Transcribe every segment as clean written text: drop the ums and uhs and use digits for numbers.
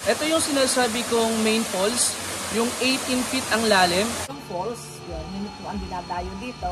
Ito yung sinasabi kong main falls, yung 18 feet ang lalim. Yung falls, yun po ang dinadayo dito.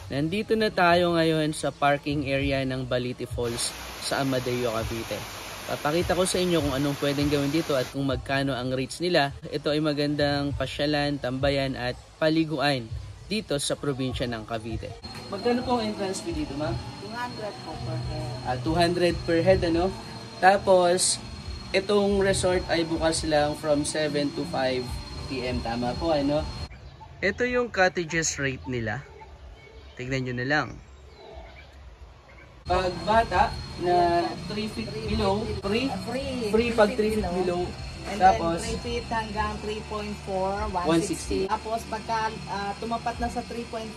Nandito na tayo ngayon sa parking area ng Balite Falls sa Amadeo, Cavite. Papakita ko sa inyo kung anong pwedeng gawin dito at kung magkano ang rates nila. Ito ay magandang pasyalan, tambayan at paliguan dito sa probinsya ng Cavite. Magkano po ang entrance fee dito, ma'am? 200 po per head. 200 per head, ano? Tapos, itong resort ay bukas lang from 7 to 5 PM. Tama po, ano? Ito yung cottages rate nila. Tignan nyo na lang. Pag bata na 3 feet below, free pag 3 feet below. And Tapos, then 3 feet hanggang 3.4, 160. Tapos pagka tumapat na sa 3.5,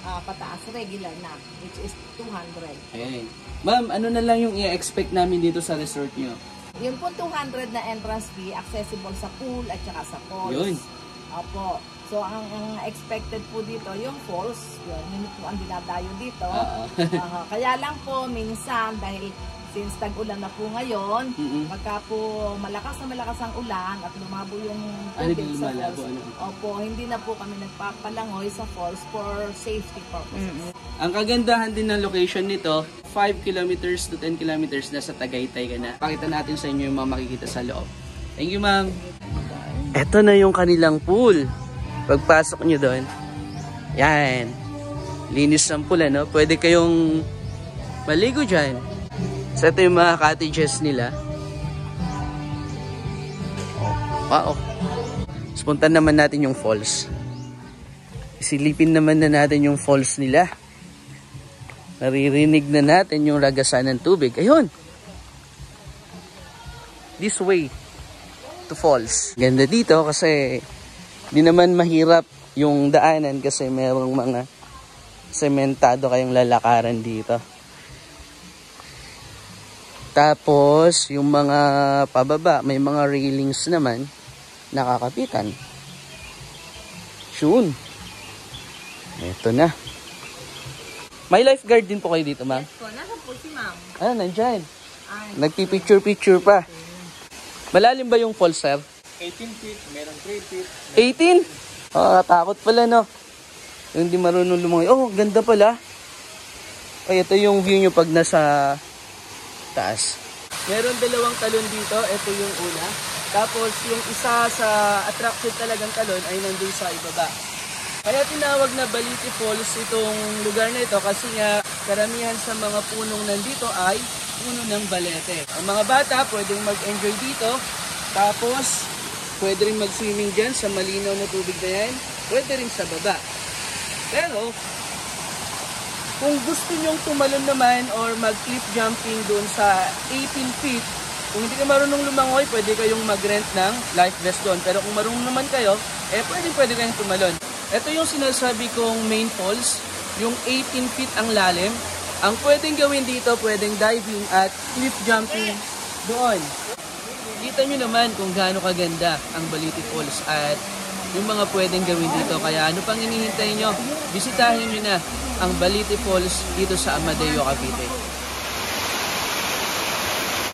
pataas, regular na, which is 200. ayan. Ma'am, ano na lang yung i-expect namin dito sa resort nyo? Yung po 200 na entrance fee, accessible sa pool at saka sa falls. Yun. Opo. So, ang expected po dito, yung falls, yun po ang dinadayo dito. Kaya lang po, minsan, dahil since tag-ulan na po ngayon, pagka po malakas ang ulan at lumabo yung tubig sa falls, opo, hindi na po kami nagpapalangoy sa falls for safety purposes. Ang kagandahan din ng location nito, 5 kilometers to 10 kilometers na sa Tagaytay ka na. Pakita natin sa inyo yung mga makikita sa loob. Thank you, ma'am. Ito na yung kanilang pool. Pagpasok nyo doon, yan, linis ng pool, ano? Pwede kayong maligo dyan. So ito yung mga cottages nila. Wow. Punta naman natin yung falls. Isilipin naman na natin yung falls nila. Naririnig na natin yung ragasan ng tubig. Ayun. This way to falls. Ganda dito kasi di naman mahirap yung daanan kasi merong mga sementado kayong lalakaran dito. Tapos, yung mga pababa, may mga railings naman nakakapitan. Soon. Ito na. May lifeguard din po kayo dito, ma'am? Yes po, nasa po si ma'am. Ah, nandyan. Nagpipicture-picture pa. Malalim ba yung falls, sir? 18 feet, meron 3 feet. 18? Takot pala, no? Yung di marunong lumangoy. Oh, ganda pala. Ay, ito yung view nyo pag nasa taas. Meron dalawang talon dito. Ito yung una. Tapos, yung isa sa attractive talagang talon ay nandun sa ibaba. Kaya tinawag na Balite Falls itong lugar na ito kasi nga karamihan sa mga punong nandito ay puno ng balete. Ang mga bata pwedeng mag-enjoy dito. Tapos, pwede rin mag-swimming dyan sa malinaw na tubig na yan. Pwede rin sa baba. Pero, kung gusto nyong tumalon naman or mag-cliff jumping dun sa 18 feet, kung hindi ka marunong lumangoy, pwede kayong mag-rent ng life vest doon. Pero kung marunong naman kayo, pwede kayong tumalon. Ito yung sinasabi kong main falls, yung 18 feet ang lalim. Ang pwedeng gawin dito, pwedeng diving at cliff jumping doon. Kita nyo naman kung gaano kaganda ang Balite Falls at yung mga pwedeng gawin dito. Kaya ano pang hinihintay nyo? Bisitahin nyo na ang Balite Falls dito sa Amadeo, Cavite.